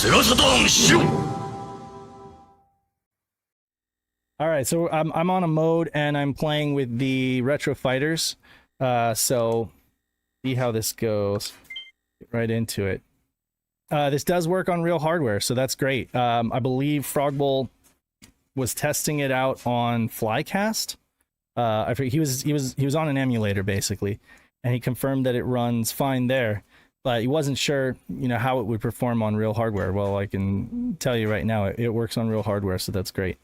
All right, so I'm on a mode and I'm playing with the retro fighters. So see how this goes. Get right into it. This does work on real hardware, so that's great. I believe FrogBull was testing it out on Flycast. I forget, he was on an emulator basically, and he confirmed that it runs fine there, but he wasn't sure, you know, how it would perform on real hardware. Well, I can tell you right now, it works on real hardware, so that's great.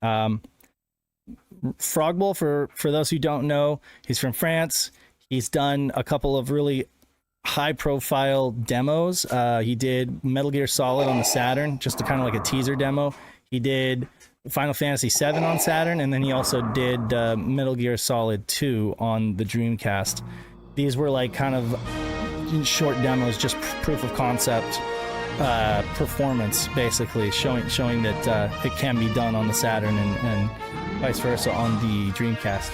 FrogBull, for those who don't know, he's from France. He's done a couple of really high-profile demos. He did Metal Gear Solid on the Saturn, just a kind of like a teaser demo. He did Final Fantasy VII on Saturn, and then he also did Metal Gear Solid 2 on the Dreamcast. These were like kind of short demos, just proof of concept performance, basically showing that it can be done on the Saturn and vice versa on the Dreamcast.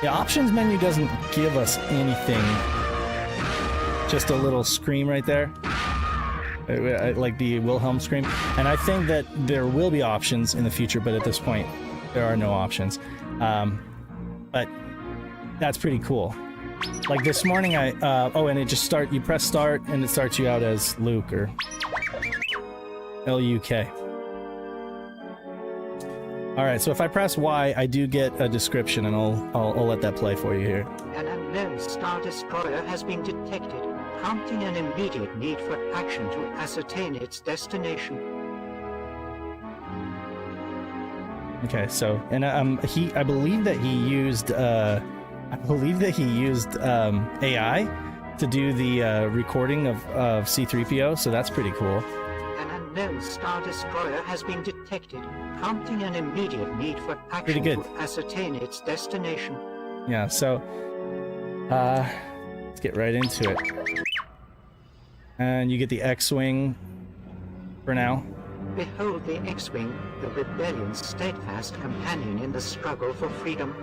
The options menu doesn't give us anything, just a little scream right there, like the Wilhelm scream. And I think that there will be options in the future, but at this point there are no options. But that's pretty cool. Like this morning oh, and it just you press start and it starts you out as Luke or L-U-K. Alright, so if I press Y, I do get a description, and I'll let that play for you here. An unknown Star Destroyer has been detected, prompting an immediate need for action to ascertain its destination. Okay, so, and I believe that he used AI to do the recording of C-3PO, so that's pretty cool. An unknown Star Destroyer has been detected, prompting an immediate need for action to ascertain its destination. Yeah, so let's get right into it. And you get the X-Wing for now. Behold the X-Wing, the rebellion's steadfast companion in the struggle for freedom.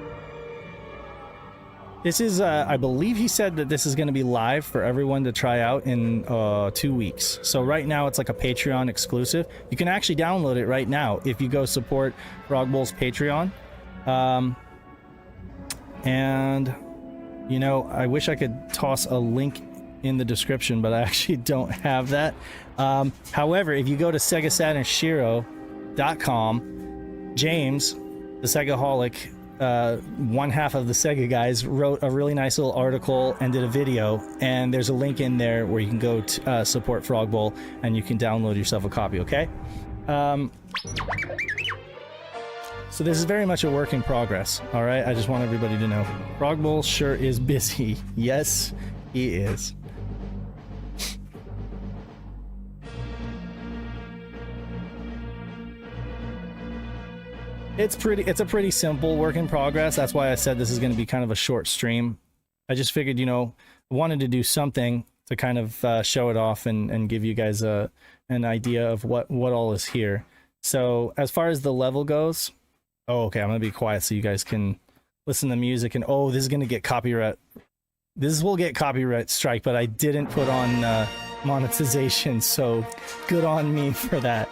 This is, I believe he said that this is going to be live for everyone to try out in 2 weeks. So right now it's like a Patreon exclusive. You can actually download it right now if you go support FrogBull's Patreon. And, you know, I wish I could toss a link in the description, but I actually don't have that. However, if you go to SegaSaturnShiro.com, James, the Segaholic, one half of the Sega guys, wrote a really nice little article and did a video, and there's a link in there where you can go to support FrogBull and you can download yourself a copy, okay? So this is very much a work in progress, alright? I just want everybody to know. FrogBull sure is busy. Yes, he is. It's a pretty simple work in progress. That's why I said this is going to be kind of a short stream. I just figured, you know, I wanted to do something to kind of show it off and give you guys an idea of what all is here. So as far as the level goes, oh, okay, I'm going to be quiet so you guys can listen to music. And oh, this is going to get copyright. This will get copyright strike, but I didn't put on monetization, so good on me for that.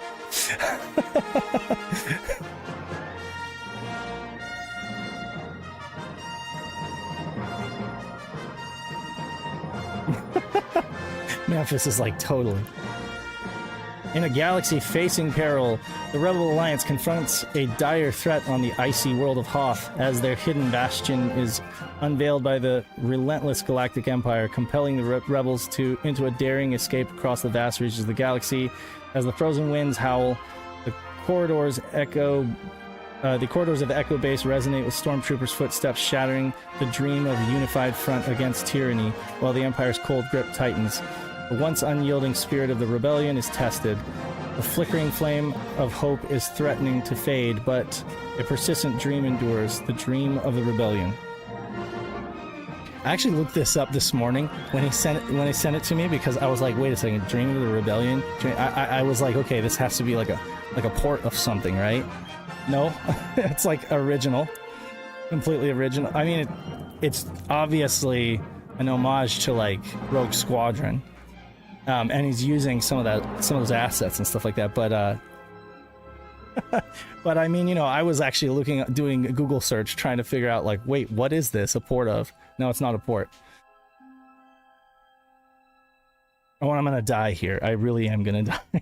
Memphis is like totally. In a galaxy facing peril, the Rebel Alliance confronts a dire threat on the icy world of Hoth as their hidden bastion is unveiled by the relentless Galactic Empire, compelling the rebels into a daring escape across the vast reaches of the galaxy. As the frozen winds howl, the corridors of the Echo Base resonate with stormtroopers' footsteps, shattering the dream of a unified front against tyranny, while the Empire's cold grip tightens. The once unyielding spirit of the rebellion is tested. The flickering flame of hope is threatening to fade, but a persistent dream endures, the dream of the rebellion. I actually looked this up this morning when he sent it to me, because I was like, wait a second, Dream of the Rebellion? I was like, okay, this has to be like a port of something, right? No, it's like original, completely original. I mean, it's obviously an homage to like Rogue Squadron. and he's using some of those assets and stuff like that. But but I mean, I was actually doing a Google search trying to figure out like, wait, what is this a port of? No, it's not a port. Oh, I'm gonna die here. I really am gonna die.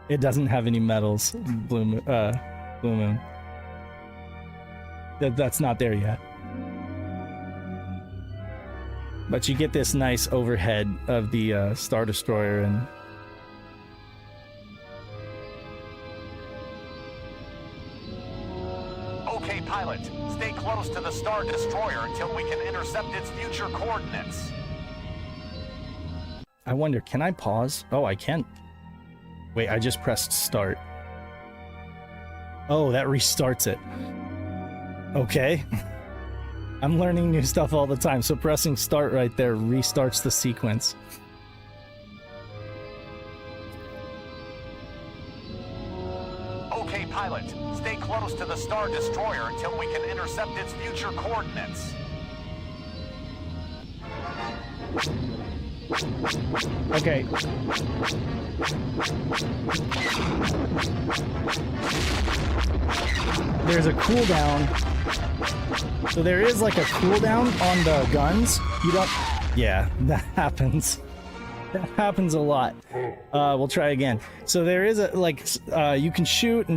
It doesn't have any medals, Blue Moon. That's not there yet. But you get this nice overhead of the Star Destroyer and... Okay, pilot. Stay close to the Star Destroyer until we can intercept its future coordinates. I wonder, can I pause? Oh, I can. Wait, I just pressed start. Oh, that restarts it. Okay. I'm learning new stuff all the time, so pressing start right there restarts the sequence. Okay, pilot. Stay close to the Star Destroyer until we can intercept its future coordinates. Okay. There's a cooldown. So there is like a cooldown on the guns. You don't... Yeah, that happens. That happens a lot. We'll try again. So there is a, like, you can shoot,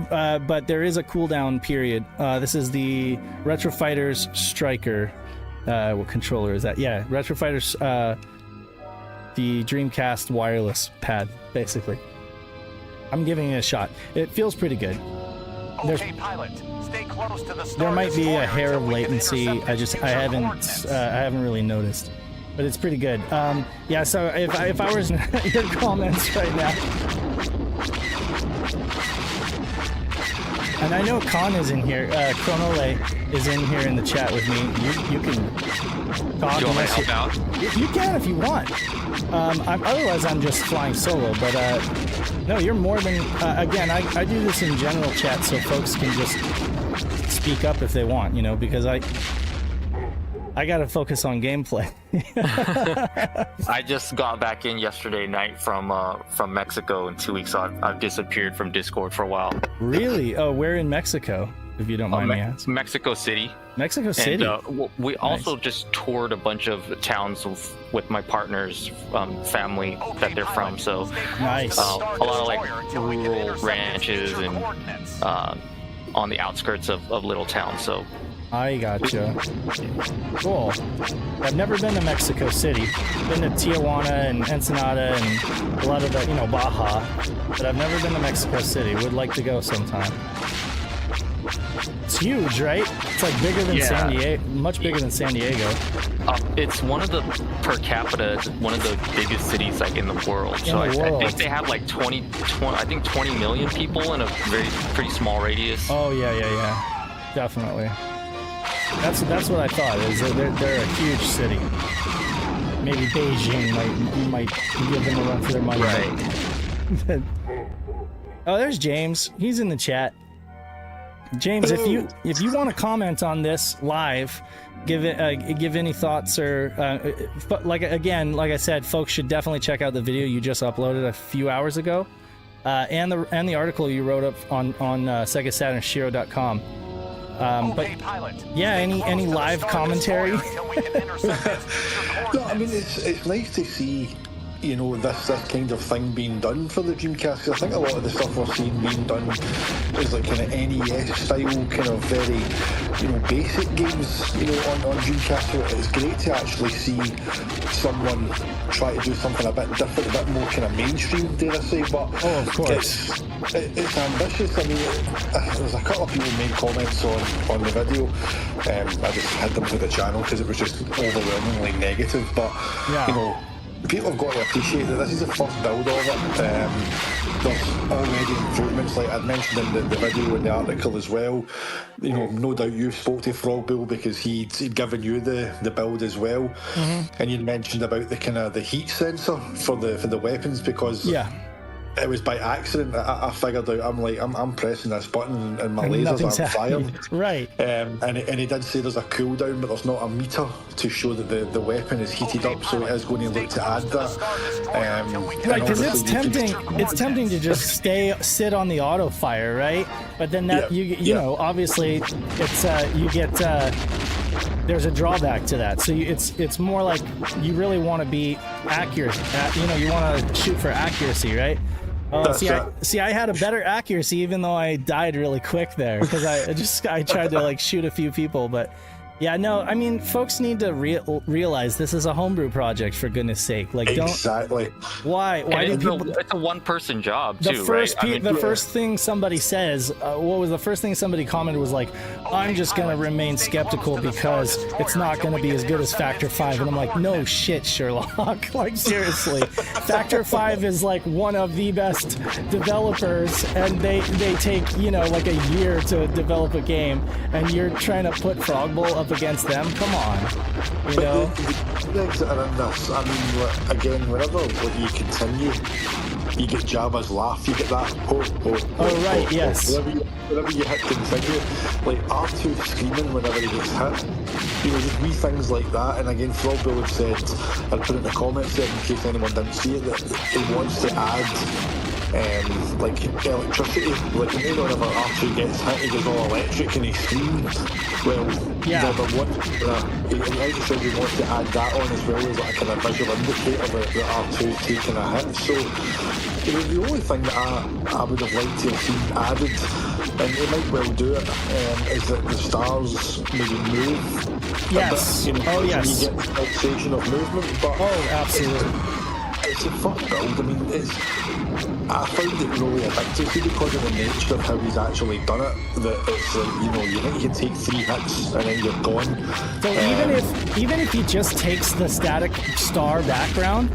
but there is a cooldown period. This is the Retro Fighters Striker. What controller is that? Yeah, Retro Fighters, the Dreamcast wireless pad, basically. I'm giving it a shot. It feels pretty good. Okay, pilot. Stay close to the Star There might be a hair of until we can latency. intercept I its future coordinates. haven't really noticed, but it's pretty good. Yeah. So if I was in your comments right now, and I know Khan is in here. Chronole is in here in the chat with me. You can talk. Do you want me to help out? You can if you want. Otherwise, I'm just flying solo. But no, you're more than... again, I do this in general chat so folks can just speak up if they want, because I gotta focus on gameplay. I just got back in yesterday night from Mexico in 2 weeks. So I've disappeared from Discord for a while. Really? Oh, where in Mexico, if you don't mind me asking? Mexico City. Mexico City? And we also just toured a bunch of towns with my partner's family that they're from. So Nice. a lot of like rural ranches and on the outskirts of little towns. So I gotcha. Cool. I've never been to Mexico City. Been to Tijuana and Ensenada and a lot of the, Baja, but I've never been to Mexico City. Would like to go sometime. It's huge, right? It's like bigger than San Diego, much bigger than San Diego. It's one of the per capita, one of the biggest cities like in the world. I think they have like 20 million people in a pretty small radius. Oh yeah, definitely. That's what I thought. Is that they're a huge city. Maybe Beijing might give them a run for their money. Right. Oh, there's James. He's in the chat. James, if you want to comment on this live, give any thoughts or like I said, folks should definitely check out the video you just uploaded a few hours ago, and the article you wrote up on Sega Saturn SHIRO.com. But yeah, any live commentary? No, I mean it's nice to see this kind of thing being done for the Dreamcast. I think a lot of the stuff we're seeing being done is like kind of NES style, kind of very basic games on Dreamcast. So it's great to actually see someone try to do something a bit different, a bit more kind of mainstream, dare I say. But of course, it's ambitious. I mean, there's a couple of people made comments on the video. I just had them to the channel because it was just overwhelmingly negative. But people have got to appreciate that this is the first build of it. There's already improvements, like I'd mentioned in the video and the article as well. No doubt you spoke to FrogBull because he'd given you the build as well, and you'd mentioned about the kind of the heat sensor for the weapons because It was by accident. I figured out. I'm pressing this button and my lasers aren't fired. Right. And he did say there's a cooldown, but there's not a meter to show that the weapon is heated up. So it is going to look to add that. Right, because it's tempting. It's tempting to just sit on the auto fire, right? But then that you know, obviously it's you get. There's a drawback to that, so it's more like you really want to be accurate. You want to shoot for accuracy, right? I had a better accuracy, even though I died really quick there because I tried to like shoot a few people, but. Yeah, no, I mean, folks need to realize this is a homebrew project, for goodness sake. Like, exactly. Why do people? It's a one-person job the too, first right? the first thing somebody says, what was the first thing somebody commented was like, "I'm just gonna remain skeptical because it's not gonna be as good as Factor 5," and I'm like, "No shit, Sherlock. Like seriously, Factor 5 is like one of the best developers, and they take like a year to develop a game, and you're trying to put FrogBull up against them? Come on, The things that are in this, I mean, again, whenever you continue, you get Jabba's laugh, you get that yes. Whenever you hit continue, like R2 screaming whenever he gets hit, just wee things like that. And again, FrogBull had said, I'd put it in the comments there in case anyone didn't see it, that he wants to add like electricity, like whenever R2 gets hit, he goes all electric and he screams. Well, like I said, we want to add that on as well as like a kind of visual indicator that R2 is taking a hit. So the only thing that I would have liked to have seen added, and they might well do it, is that the stars maybe move. Yes. You get the sensation of movement, but absolutely. It's a fun build. I mean, I found it really addictive because of the nature of how he's actually done it. That it's like, you think you can take 3 hits and then you're gone. So even if he just takes the static star background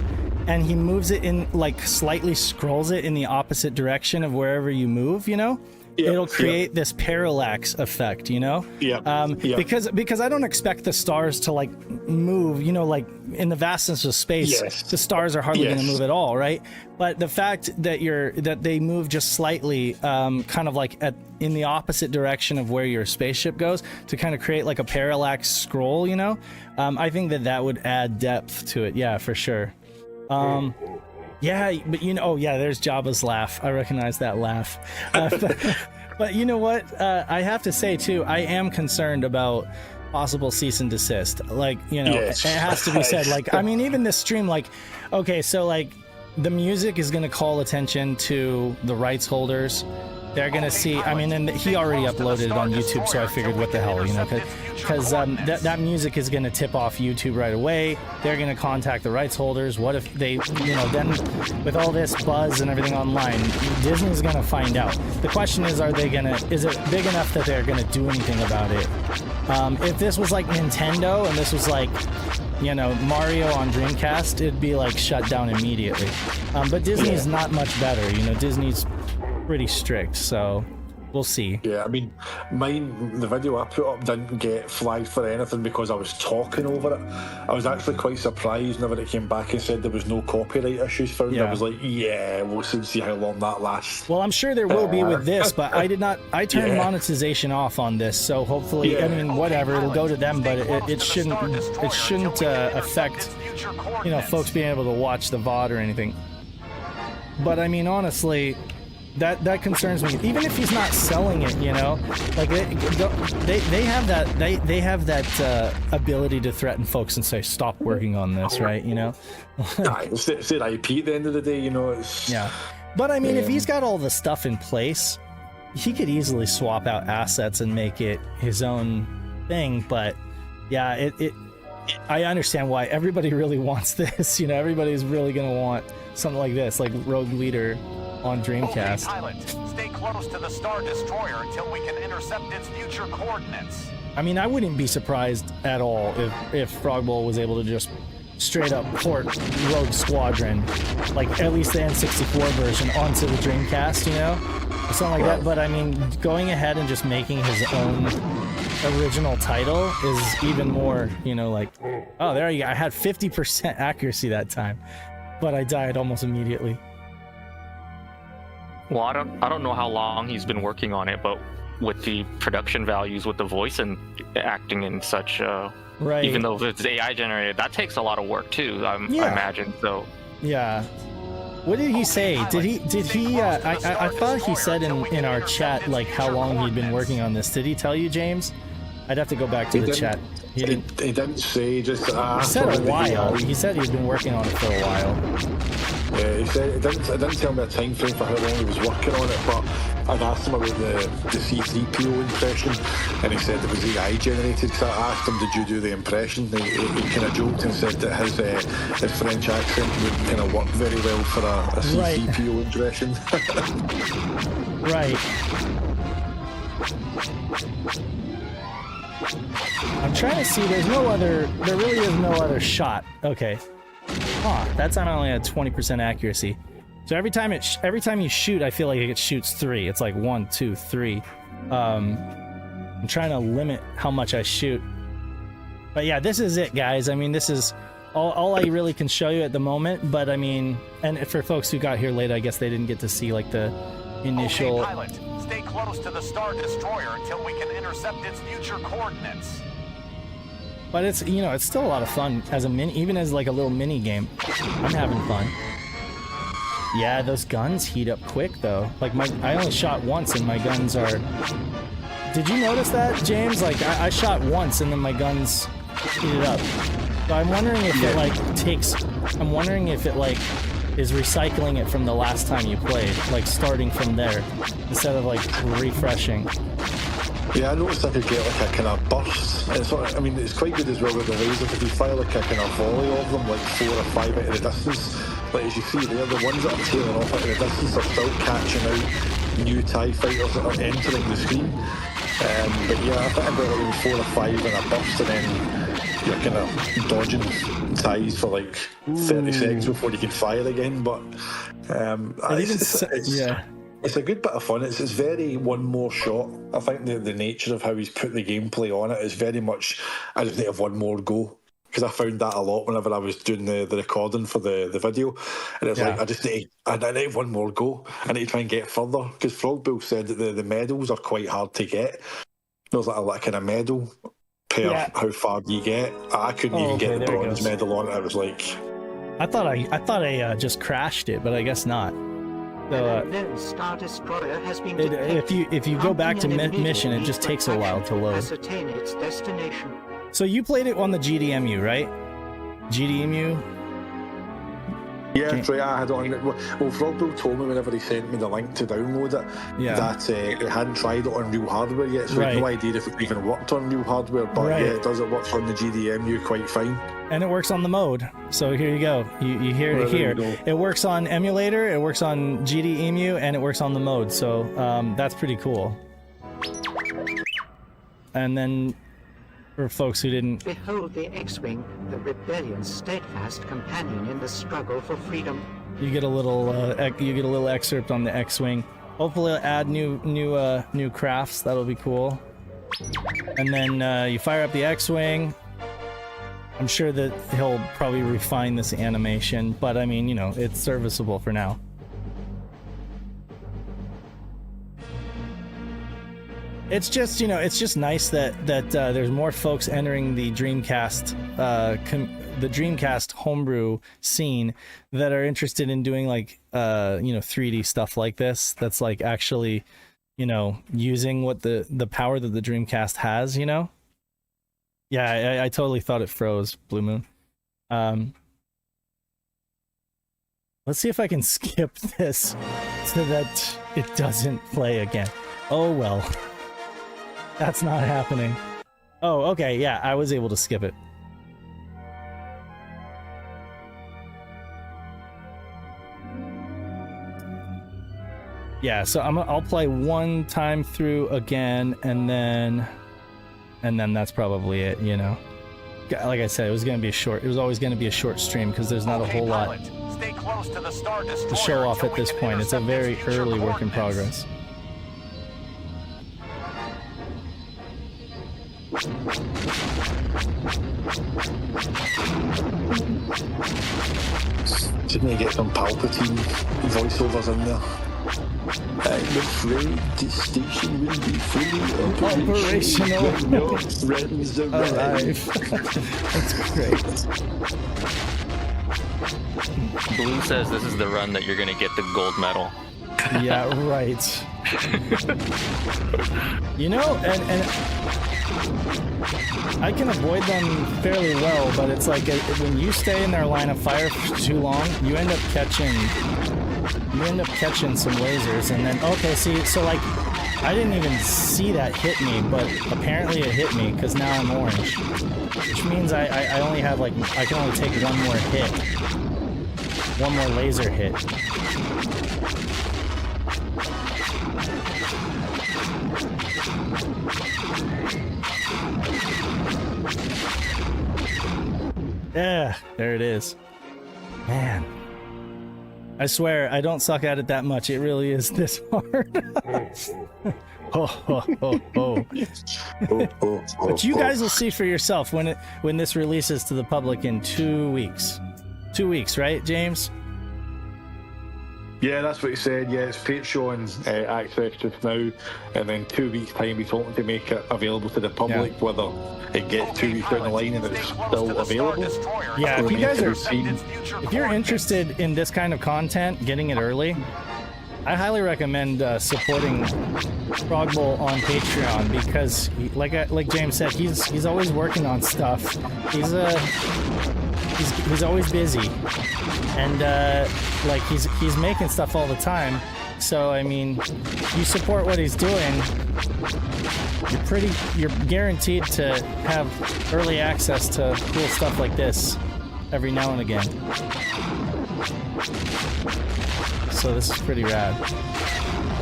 and he moves it in, like slightly scrolls it in the opposite direction of wherever you move, it'll create this parallax effect, because I don't expect the stars to like move, like in the vastness of space, the stars are hardly going to move at all, right? But the fact that they move just slightly, kind of like in the opposite direction of where your spaceship goes to kind of create like a parallax scroll, I think that would add depth to it. Yeah, for sure. Yeah, but there's Jabba's laugh. I recognize that laugh. But you know what? I have to say too, I am concerned about possible cease and desist. Like, it has to be said. Like, I mean, even this stream, like, okay, so like the music is going to call attention to the rights holders. They're going to see, I mean, and he already uploaded it on YouTube, so I figured what the hell, because that music is going to tip off YouTube right away. They're going to contact the rights holders. What if they, then with all this buzz and everything online, Disney's going to find out. The question is, is it big enough that they're going to do anything about it? If this was like Nintendo and this was like, Mario on Dreamcast, it'd be like shut down immediately. But Disney's not much better. Disney's pretty strict, so we'll see. Yeah, I mean, the video I put up didn't get flagged for anything because I was talking over it. I was actually quite surprised whenever it came back and said there was no copyright issues found. Yeah. I was like, we'll soon see how long that lasts. Well, I'm sure there will be with this, but I turned monetization off on this, so hopefully, I mean, whatever, it'll go to them, but it shouldn't affect, folks being able to watch the VOD or anything. But I mean, honestly, that concerns me. Even if he's not selling it, like they have that ability to threaten folks and say stop working on this, right? It's IP at the end of the day, It's, but I mean, if he's got all the stuff in place, he could easily swap out assets and make it his own thing. But yeah, I understand why everybody really wants this. Everybody's really gonna want something like this, like Rogue Leader on Dreamcast. Okay, pilot, stay close to the Star Destroyer until we can intercept its future coordinates. I mean, I wouldn't be surprised at all if FrogBull was able to just straight up port Rogue Squadron, like at least the N64 version, onto the Dreamcast, or something like that. But I mean, going ahead and just making his own original title is even more, like, oh, there you go. I had 50% accuracy that time, but I died almost immediately. Well, I don't know how long he's been working on it, but with the production values, with the voice and acting and such, right? Even though it's AI generated, that takes a lot of work too. I imagine so. Yeah. What did he say? Did he? I thought he said in our chat like how long he'd been working on this. Did he tell you, James? I'd have to go back to the chat. He didn't say. Just he said a while. He said he'd been working on it for a while. Yeah, he said it didn't tell me a time frame for how long he was working on it, but I'd asked him about the C-3PO impression, and he said it was AI generated. Because I asked him, "Did you do the impression?" He kind of joked and said that his French accent would kind of work very well for a C-3PO impression. Right. I'm trying to see. There really is no other shot. Okay. That's on only at 20% accuracy. So every time you shoot, I feel like it shoots 3. It's like 1, 2, 3. I'm trying to limit how much I shoot. But yeah, this is it, guys. I mean, this is all I really can show you at the moment. But I mean, and for folks who got here late, I guess they didn't get to see like the initial. Okay, pilot, stay close to the Star Destroyer until we can intercept its future coordinates. But it's, you know, it's still a lot of fun as a even as like a little mini game. I'm having fun. Yeah, those guns heat up quick though. Like I only shot once and my guns are. Did you notice that, James? Like I shot once and then my guns heated up. So I'm wondering if it like takes. I'm wondering if it like is recycling it from the last time you played, like starting from there instead of like refreshing. Yeah, I noticed I could get like a kind of burst. It's sort of, I mean, it's quite good as well with the lasers. If you fire like a kind of volley of them, like 4 or 5 out of the distance, like as you see there, the ones that are tailing off out of the distance are still catching out new TIE fighters that are entering the screen. But yeah, I think I got like 4 or 5 in a burst, and then you're kind of dodging TIEs for like 30 seconds before you can fire again. But it's a good bit of fun. It's very one more shot. I think the nature of how he's put the gameplay on it is very much, I just need to have one more go. Because I found that a lot whenever I was doing the recording for the video. And it's like, I need one more go. I need to try and get further. Because FrogBull said that the medals are quite hard to get. There's like a kind of medal per how far you get. I couldn't even get the bronze medal on it. I was like... I thought I just crashed it, but I guess not. So, Star Destroyer has been if you go back to mission, it just takes a while to load. Ascertain its destination. So you played it on the GDMU, right? GDMU? Yeah, that's right. I had it on. Well, FrogBull told me whenever he sent me the link to download it that it hadn't tried it on real hardware yet, so I had no idea if it even worked on real hardware. But yeah, it does. It works on the GDMU quite fine. And it works on the mode. So here you go. You hear it here. It works on emulator, it works on GDEMU, and it works on the mode. So that's pretty cool. And then for folks who didn't... Behold the X-Wing, the rebellion's steadfast companion in the struggle for freedom. You get a little excerpt on the X-Wing. Hopefully it'll add new crafts. That'll be cool. And then you fire up the X-Wing. I'm sure that he'll probably refine this animation, but I mean, you know, it's serviceable for now. It's just, you know, it's just nice that there's more folks entering the Dreamcast, the Dreamcast homebrew scene that are interested in doing like, you know, 3D stuff like this. That's like actually, you know, using what the power that the Dreamcast has, you know. Yeah, I totally thought it froze, Blue Moon. Let's see if I can skip this so that it doesn't play again. Oh well. That's not happening. Oh, okay, yeah, I was able to skip it. Yeah, so I'll play one time through again, and then that's probably it, you know. Like I said, it was always gonna be a short stream because there's not a whole lot Stay close to the Star Destroyer to show off until at we this can point. It's a intercept very its future early work in coordinates. progress. Just need to get some Palpatine voiceovers in there. I'm afraid the station will be fully operational when your friends arrive. That's great. Blue says this is the run that you're gonna get the gold medal. Yeah, right. You know, and I can avoid them fairly well, but it's like when you stay in their line of fire for too long, you end up catching some lasers, and then okay, see, so like I didn't even see that hit me, but apparently it hit me because now I'm orange, which means I only have like I can only take one more hit, one more laser hit. Yeah, there it is. Man. I swear, I don't suck at it that much. It really is this hard. But you guys will see for yourself when this releases to the public in 2 weeks. 2 weeks, right, James? Yeah, that's what he said. Yeah, it's showing access just now, and then 2 weeks' time he's hoping to make it available to the public, whether it gets 2 weeks down the line and it's still available. Yeah, if you guys if you're interested in this kind of content, getting it early, I highly recommend supporting FrogBull on Patreon because, like James said, he's always working on stuff. He's always busy, and like he's making stuff all the time. So I mean, you support what he's doing, you're guaranteed to have early access to cool stuff like this every now and again. So this is pretty rad.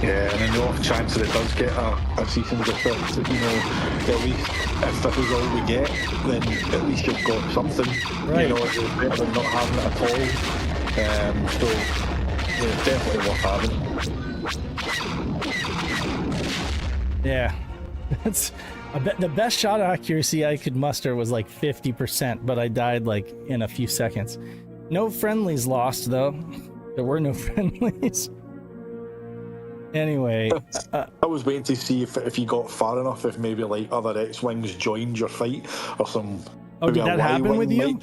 Yeah, and in the off chance that it does get a season desist, you know, at least if this is all we get, then at least you've got something. Right. You know, it's better than not having it at all. So, yeah, it's definitely worth having. Yeah. That's the best shot accuracy I could muster was like 50%, but I died like in a few seconds. No friendlies lost though. There were no friendlies. Anyway, I was waiting to see if you got far enough, if maybe like other X-Wings joined your fight or some. Oh, did that happen with you?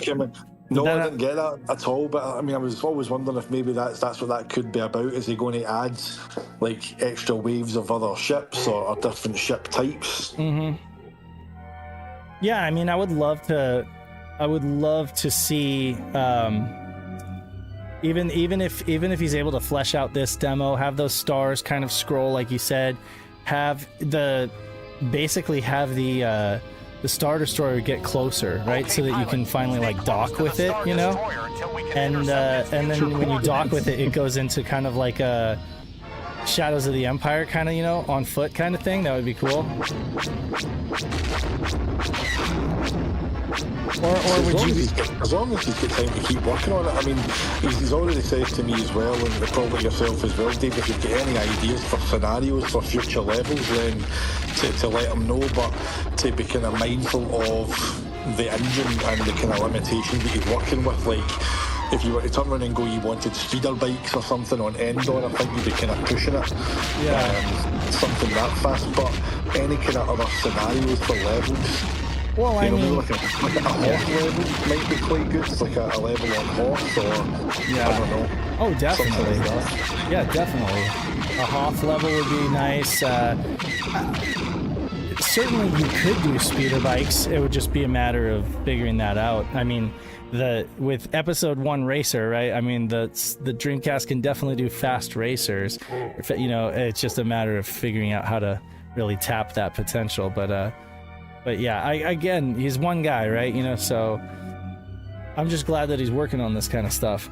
No, I didn't get that at all. But I mean, I was always wondering if maybe that's what that could be about. Is he going to add like extra waves of other ships or different ship types? Mm-hmm. Yeah, I mean, I would love to see. Even if he's able to flesh out this demo, have those stars kind of scroll like you said, have the Star Destroyer get closer, right? So that you can finally like dock with it, you know? And then when you dock with it, it goes into kind of like a Shadows of the Empire kind of, you know, on foot kind of thing. That would be cool. Or would you be... As long as he's got time to keep working on it. I mean, he's already said to me as well, and probably yourself as well, Dave, if you've got any ideas for scenarios for future levels, then to let him know, but to be kind of mindful of the engine and the kind of limitations that he's working with. Like, if you were to turn around and go, you wanted speeder bikes or something on Endor, I think you'd be kind of pushing it. Yeah. Something that fast, but any kind of other scenarios for levels. Well, I mean, like a horse level might be quite good. It's like a level on horse, or yeah. I don't know. Oh, definitely. Like that. Yeah, definitely. A Hoth level would be nice. Certainly, you could do speeder bikes. It would just be a matter of figuring that out. I mean, with Episode 1 Racer, right? I mean, the Dreamcast can definitely do fast racers. You know, it's just a matter of figuring out how to really tap that potential. But yeah, again, he's one guy, right? You know, so I'm just glad that he's working on this kind of stuff.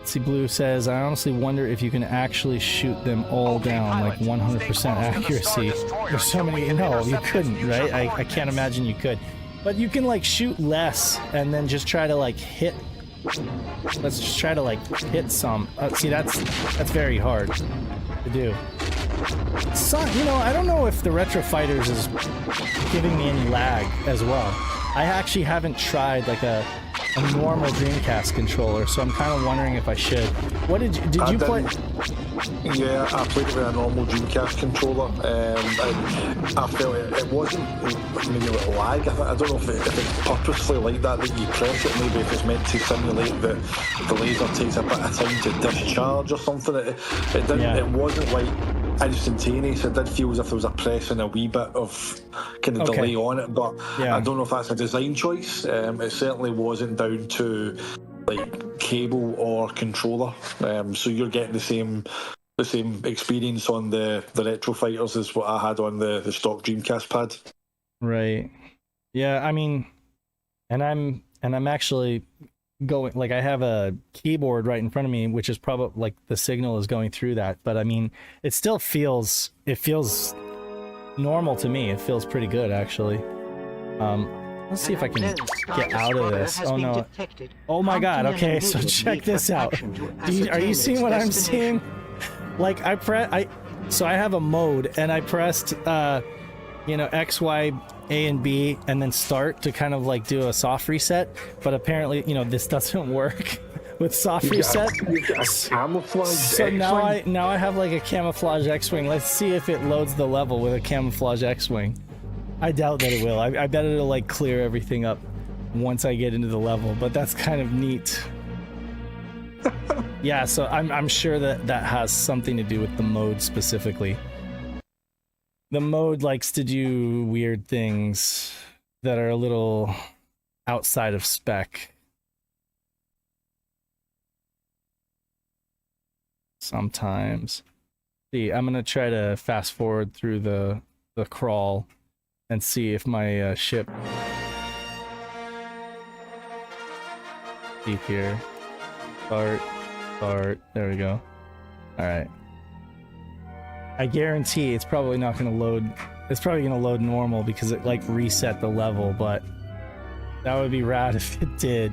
See, Blue says, I honestly wonder if you can actually shoot them all down, like 100% accuracy. There's so many, no, you couldn't, right? I can't imagine you could. But you can like shoot less and then just try to like hit. Let's just try to like hit some. See, that's very hard to do. So, you know, I don't know if the Retro Fighters is giving me any lag as well. I actually haven't tried like a a normal Dreamcast controller, so I'm kind of wondering if I should. What did you play? Yeah, I played it with a normal Dreamcast controller. I felt it wasn't maybe a little lag. I don't know if it's purposefully like that you press it. Maybe if it's meant to simulate that the laser takes a bit of time to discharge or something. It didn't. Yeah. It wasn't like instantaneous. It did feel as if there was a press and a wee bit of kind of delay on it, but I don't know if that's a design choice. It certainly wasn't down to like cable or controller. So you're getting the same experience on the Retro Fighters as what I had on the stock Dreamcast pad. Right. Yeah, I mean, and I'm actually going, like, I have a keyboard right in front of me, which is probably like the signal is going through that, but I mean, it still feels normal to me. It feels pretty good, actually. Let's see if I can get out of this. Oh no. Oh my god. Okay, so check this out. Are you seeing what I'm seeing? Like so I have a mode and I pressed X, Y, A and B and then start to kind of like do a soft reset, but apparently, this doesn't work with soft reset. Camouflage. So now I have like a camouflage X-Wing. Let's see if it loads the level with a camouflage X-Wing. I doubt that it will. I bet it'll like clear everything up once I get into the level, but that's kind of neat. Yeah, so I'm sure that has something to do with the mode specifically. The mode likes to do weird things that are a little outside of spec. Sometimes. See, I'm gonna try to fast forward through the crawl and see if my ship. See here. Start. There we go. All right. I guarantee it's probably not going to load. It's probably going to load normal because it like reset the level, but that would be rad if it did.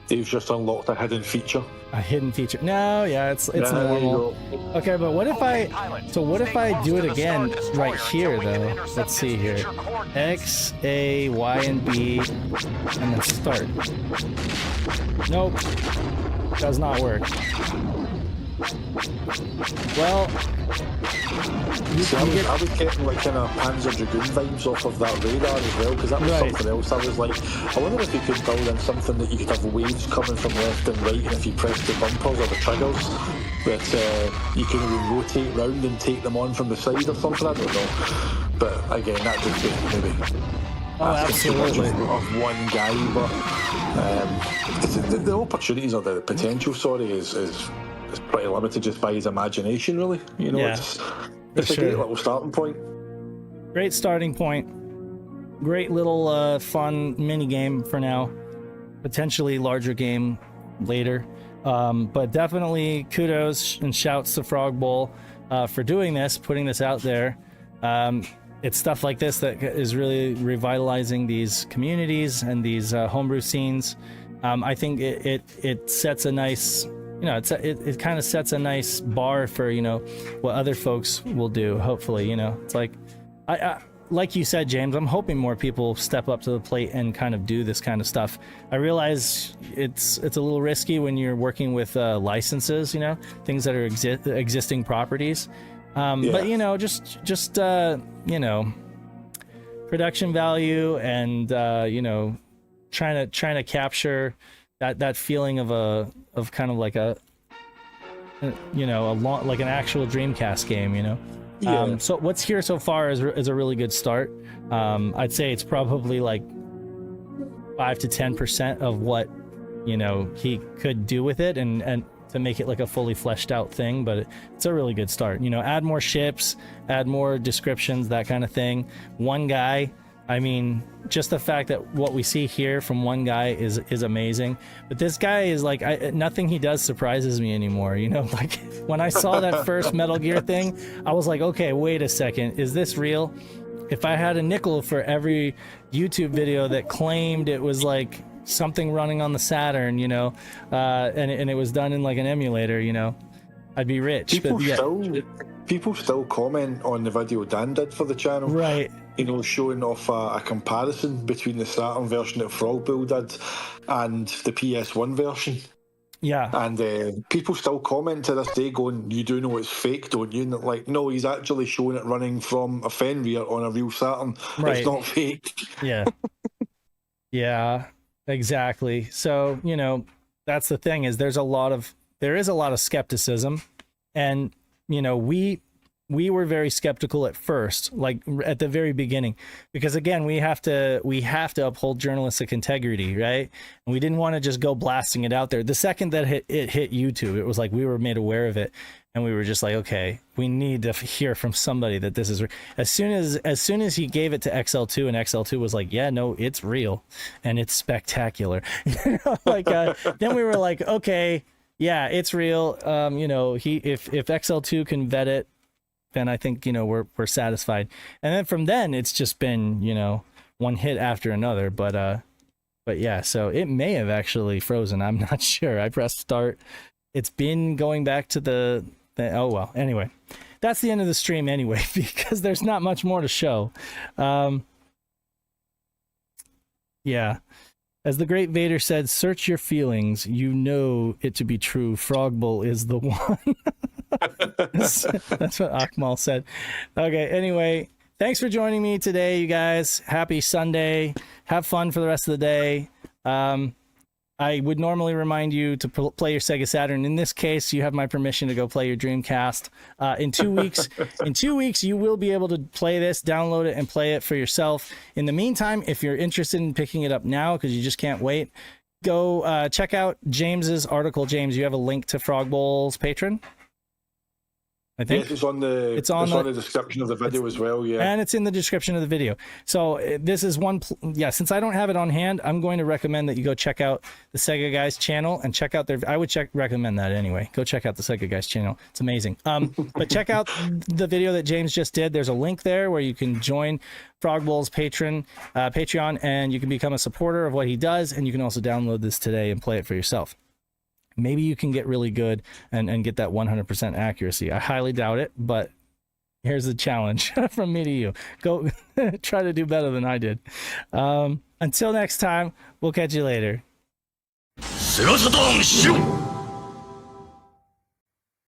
You've just unlocked a hidden feature. A hidden feature? No, yeah, it's normal. Okay, but what if I do it again right here though? Let's see here. X, A, Y, and B, and then start. Nope. Does not work. Well, I was getting like kind of Panzer Dragoon vibes off of that radar as well, because that was something else. I was like, I wonder if you could build in something that you could have waves coming from left and right, and if you press the bumpers or the triggers, that you can even rotate round and take them on from the side or something. I don't know. But again, that just maybe asking too much of one guy. But the opportunities or the potential, is pretty limited just by his imagination, really. It's a great little starting point. Great starting point. Great little fun mini game for now. Potentially larger game later. But definitely kudos and shouts to FrogBull for doing this, putting this out there. It's stuff like this that is really revitalizing these communities and these homebrew scenes. I think it sets a nice, it kind of sets a nice bar for, what other folks will do, hopefully. It's like, I like you said, James, I'm hoping more people step up to the plate and kind of do this kind of stuff. I realize it's a little risky when you're working with licenses, things that are existing properties. But just production value and trying to capture that feeling of kind of like a like an actual Dreamcast game, so what's here so far is a really good start. I'd say it's probably like 5 to 10% of what he could do with it and to make it like a fully fleshed out thing, but it's a really good start. Add more ships, add more descriptions, that kind of thing. One guy, I mean, just the fact that what we see here from one guy is amazing. But this guy is like, nothing he does surprises me anymore. Like when I saw that first Metal Gear thing, I was like, okay, wait a second, is this real? If I had a nickel for every YouTube video that claimed it was like something running on the Saturn, and it was done in like an emulator, I'd be rich. People still comment on the video Dan did for the channel. Right. you know, showing off a comparison between the Saturn version that FrogBull did and the PS1 version. Yeah. And people still comment to this day going, you do know it's fake, don't you? And they're like, no, he's actually showing it running from a Fenrir on a real Saturn. Right. It's not fake. Yeah. Yeah, exactly. So, you know, that's the thing is there is a lot of skepticism, and, you know, we were very skeptical at first, like at the very beginning, because again, we have to uphold journalistic integrity, right? And we didn't want to just go blasting it out there. The second that it hit YouTube, it was like we were made aware of it, and we were just like, okay, we need to hear from somebody that this is as soon as he gave it to XL2, and XL2 was like, yeah, no, it's real and it's spectacular. Like then we were like, okay, yeah, it's real. You know, if XL2 can vet it, then I think, you know, we're satisfied. And then from then it's just been, you know, one hit after another. But yeah, so it may have actually frozen. I'm not sure. I pressed start. It's been going back to the oh well. Anyway, that's the end of the stream anyway, because there's not much more to show. Yeah. As the great Vader said, search your feelings. You know it to be true. FrogBull is the one. That's what Akmal said. Okay, anyway, thanks for joining me today, you guys. Happy Sunday. Have fun for the rest of the day. I would normally remind you to play your Sega Saturn. In this case, you have my permission to go play your Dreamcast. In 2 weeks, you will be able to play this, download it, and play it for yourself. In the meantime, if you're interested in picking it up now because you just can't wait, go check out James's article. James, you have a link to FrogBull's Patreon? I think yes, it's on the description of the video as well, yeah. And it's in the description of the video. So this is one, since I don't have it on hand, I'm going to recommend that you go check out the Sega Guys channel and check out I would recommend that anyway. Go check out the Sega Guys channel. It's amazing. But check out the video that James just did. There's a link there where you can join FrogBull's Patreon, and you can become a supporter of what he does, and you can also download this today and play it for yourself. Maybe you can get really good and get that 100% accuracy. I highly doubt it, but here's the challenge from me to you. Go try to do better than I did. Until next time, we'll catch you later.